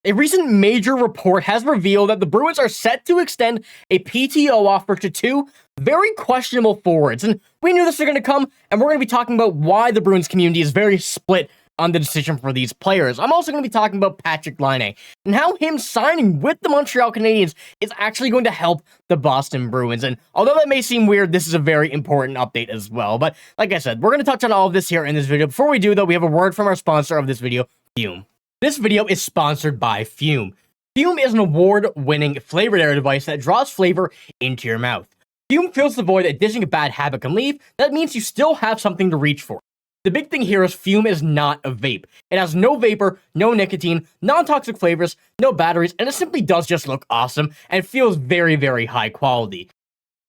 A recent major report has revealed that the Bruins are set to extend a PTO offer to two very questionable forwards. And we knew this was going to come, and we're going to be talking about why the Bruins community is very split on the decision for these players. I'm also going to be talking about Patrik Laine and how him signing with the Montreal Canadiens is actually going to help the Boston Bruins. And although that may seem weird, this is a very important update as well. But like I said, we're going to touch on all of this here in this video. Before we do, though, we have a word from our sponsor of this video, Fume. This video is sponsored by Fume. Fume is an award-winning flavored air device that draws flavor into your mouth. Fume fills the void that ditching a bad habit can leave. That means you still have something to reach for. The big thing here is Fume is not a vape. It has no vapor, no nicotine, non-toxic flavors, no batteries, and it simply does just look awesome and feels very, very high quality.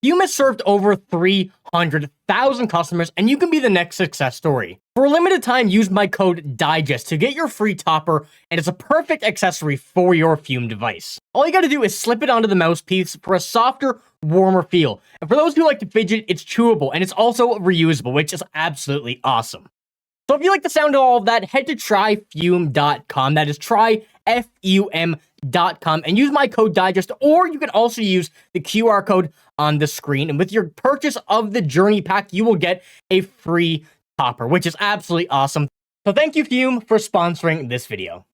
Fume has served over 300,000 customers, and you can be the next success story. For a limited time, use my code DIGEST to get your free topper, and it's a perfect accessory for your Fume device. All you gotta do is slip it onto the mouthpiece for a softer, warmer feel. And for those who like to fidget, it's chewable, and it's also reusable, which is absolutely awesome. So if you like the sound of all of that, head to tryfume.com. That is tryfume.com, and use my code DIGEST, or you can also use the QR code on the screen. And with your purchase of the Journey Pack, you will get a free topper, which is absolutely awesome. So thank you, Fume, for sponsoring this video.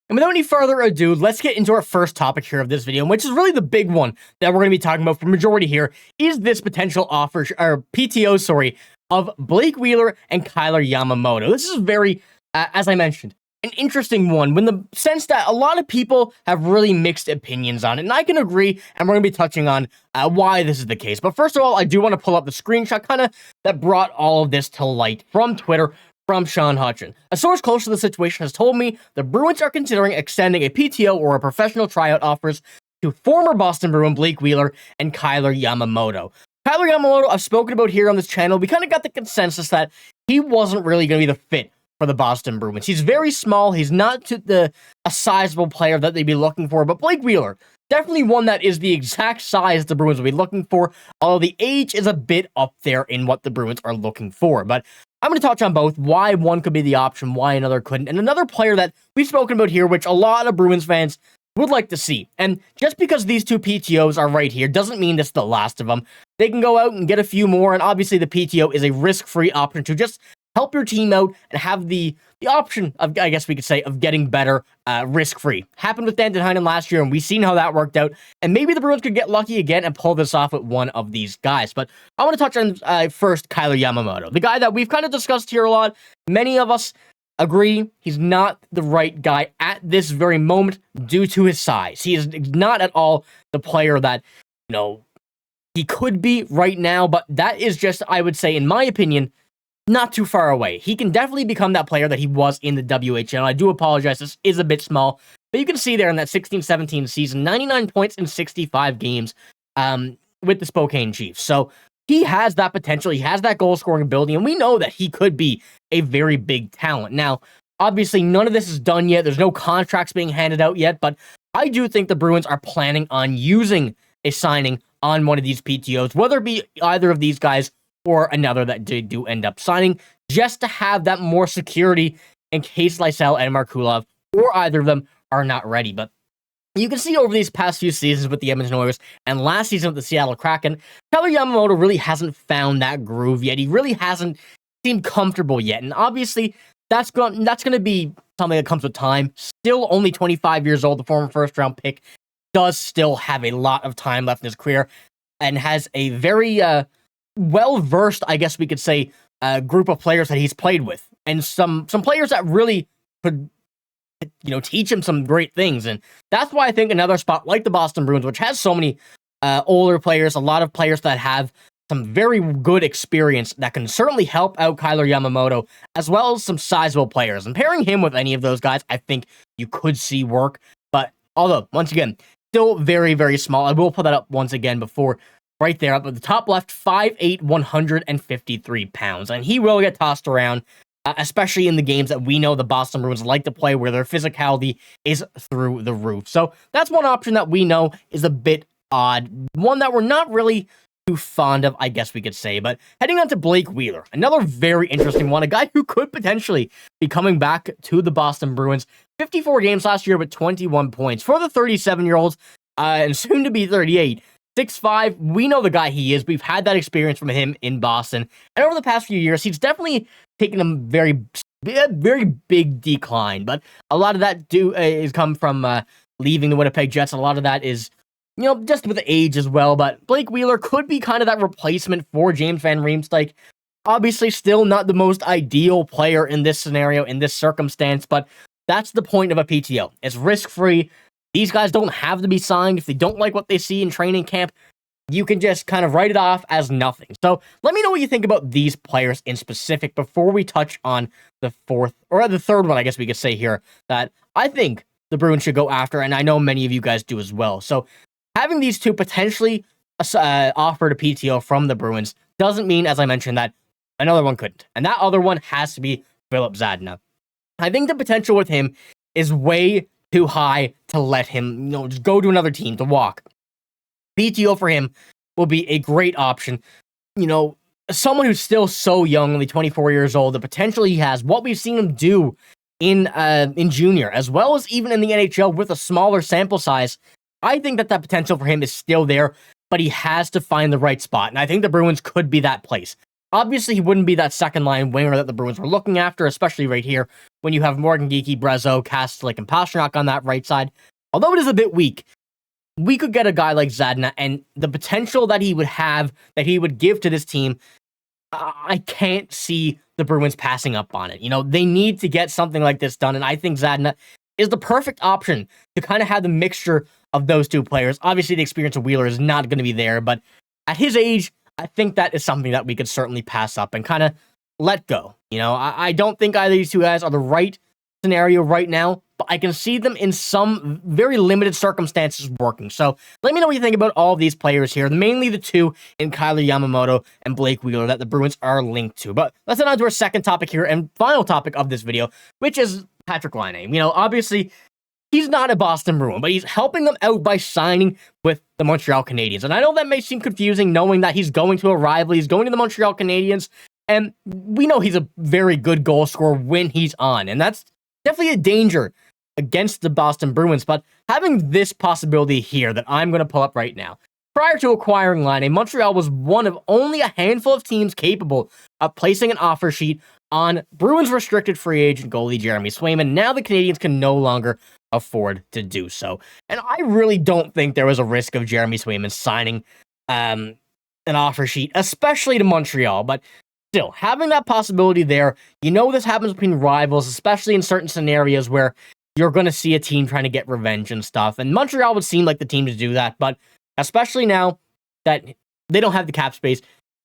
And without any further ado, let's get into our first topic here of this video, which is really the big one that we're going to be talking about for majority here, is this potential offer, or PTO, of Blake Wheeler and Kailer Yamamoto. This is very, as I mentioned, an interesting one, in the sense that a lot of people have really mixed opinions on it, and I can agree, and we're going to be touching on why this is the case. But first of all, I do want to pull up the screenshot that brought all of this to light from Twitter, from Sean Hutchin. A source close to the situation has told me the Bruins are considering extending a PTO or a professional tryout offers to former Boston Bruin Blake Wheeler and Kailer Yamamoto. Kailer Yamamoto, I've spoken about here on this channel. We kind of got the consensus that he wasn't really going to be the fit for the Boston Bruins. He's very small. He's not a sizable player that they'd be looking for, but Blake Wheeler, definitely one that is the exact size the Bruins will be looking for, although the age is a bit up there in what the Bruins are looking for. But I'm going to touch on both, why one could be the option, why another couldn't, and another player that we've spoken about here, which a lot of Bruins fans would like to see. And just because these two PTOs are right here doesn't mean this is the last of them. They can go out and get a few more, and obviously the PTO is a risk-free option to just help your team out and have the option of, I guess we could say, of getting better risk-free. Happened with Danton Heinen last year, and we've seen how that worked out. And maybe the Bruins could get lucky again and pull this off with one of these guys. But I want to touch on first Kailer Yamamoto, the guy that we've kind of discussed here a lot. Many of us agree he's not the right guy at this very moment due to his size. He is not at all the player that, he could be right now, but that is just, I would say, in my opinion, not too far away. He can definitely become that player that he was in the WHL. I do apologize, this is a bit small, but you can see there in that 16-17 season, 99 points in 65 games with the Spokane Chiefs. So he has that potential, he has that goal-scoring ability, and we know that he could be a very big talent. Now, obviously, none of this is done yet. There's no contracts being handed out yet, but I do think the Bruins are planning on using a signing on one of these PTOs, whether it be either of these guys or another that they do end up signing, just to have that more security in case Lysell and Markulov or either of them are not ready. But you can see over these past few seasons with the Edmonton Oilers and last season with the Seattle Kraken, Kailer Yamamoto really hasn't found that groove yet. He really hasn't seemed comfortable yet. And obviously, that's going to be something that comes with time. Still only 25 years old, the former first-round pick does still have a lot of time left in his career and has a very well-versed, I guess we could say, group of players that he's played with. And some players that really could teach him some great things. And that's why I think another spot like the Boston Bruins, which has so many older players, a lot of players that have some very good experience that can certainly help out Kailer Yamamoto, as well as some sizable players. And pairing him with any of those guys, I think you could see work. But although, once again, still very, very small. I will put that up once again before. Right there up at the top left, 5'8", 153 pounds. And he will get tossed around, especially in the games that we know the Boston Bruins like to play, where their physicality is through the roof. So that's one option that we know is a bit odd. One that we're not really too fond of, I guess we could say. But heading on to Blake Wheeler, another very interesting one. A guy who could potentially be coming back to the Boston Bruins. 54 games last year with 21 points. For the 37-year-old, and soon to be 38, 6'5", we know the guy he is. We've had that experience from him in Boston. And over the past few years, he's definitely taken a very big decline. But a lot of that is come from leaving the Winnipeg Jets. A lot of that is, just with age as well. But Blake Wheeler could be kind of that replacement for James Van Riemsdyk. Obviously, still not the most ideal player in this scenario, in this circumstance, but that's the point of a PTO. It's risk-free. These guys don't have to be signed. If they don't like what they see in training camp, you can just kind of write it off as nothing. So let me know what you think about these players in specific before we touch on the third one, I guess we could say here, that I think the Bruins should go after, and I know many of you guys do as well. So having these two potentially offered a PTO from the Bruins doesn't mean, as I mentioned, that another one couldn't. And that other one has to be Filip Zadina. I think the potential with him is way too high to let him, just go to another team, to walk. PTO for him will be a great option. Someone who's still so young, only 24 years old, the potential he has, what we've seen him do in junior, as well as even in the NHL with a smaller sample size, I think that potential for him is still there, but he has to find the right spot. And I think the Bruins could be that place. Obviously, he wouldn't be that second-line winger that the Bruins were looking after, especially right here, when you have Morgan Geekie, Brezo, Kastelik, and Pastrnak on that right side. Although it is a bit weak, we could get a guy like Zadina, and the potential that he would have, that he would give to this team, I can't see the Bruins passing up on it. They need to get something like this done, and I think Zadina is the perfect option to kind of have the mixture of those two players. Obviously, the experience of Wheeler is not going to be there, but at his age, I think that is something that we could certainly pass up and kind of let go. I don't think either of these two guys are the right scenario right now, but I can see them in some very limited circumstances working. So let me know what you think about all of these players here, mainly the two in Kailer, Yamamoto, and Blake Wheeler that the Bruins are linked to. But let's head on to our second topic here and final topic of this video, which is Patrik Laine. Obviously, he's not a Boston Bruin, but he's helping them out by signing with the Montreal Canadiens. And I know that may seem confusing knowing that he's going to a rival, he's going to the Montreal Canadiens, and we know he's a very good goal scorer when he's on. And that's definitely a danger against the Boston Bruins. But having this possibility here that I'm going to pull up right now, prior to acquiring Laine, Montreal was one of only a handful of teams capable of placing an offer sheet on Bruins restricted free agent goalie Jeremy Swayman. Now the Canadiens can no longer afford to do so. And I really don't think there was a risk of Jeremy Swayman signing an offer sheet, especially to Montreal. But still, having that possibility there, this happens between rivals, especially in certain scenarios where you're going to see a team trying to get revenge and stuff. And Montreal would seem like the team to do that, but especially now that they don't have the cap space,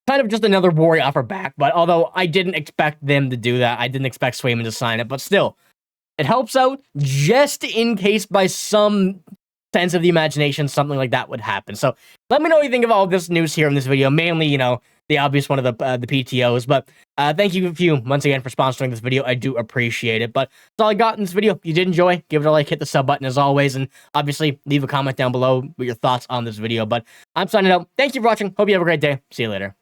kind of just another worry off our back. But although I didn't expect them to do that, I didn't expect Swayman to sign it, but still, it helps out just in case by some sense of the imagination something like that would happen. So let me know what you think of all of this news here in this video, mainly, the obvious one of the PTOs. But thank you once again for sponsoring this video. I do appreciate it. But that's all I got in this video. If you did enjoy, give it a like, hit the sub button as always, and obviously leave a comment down below with your thoughts on this video. But I'm signing out. Thank you for watching. Hope you have a great day. See you later.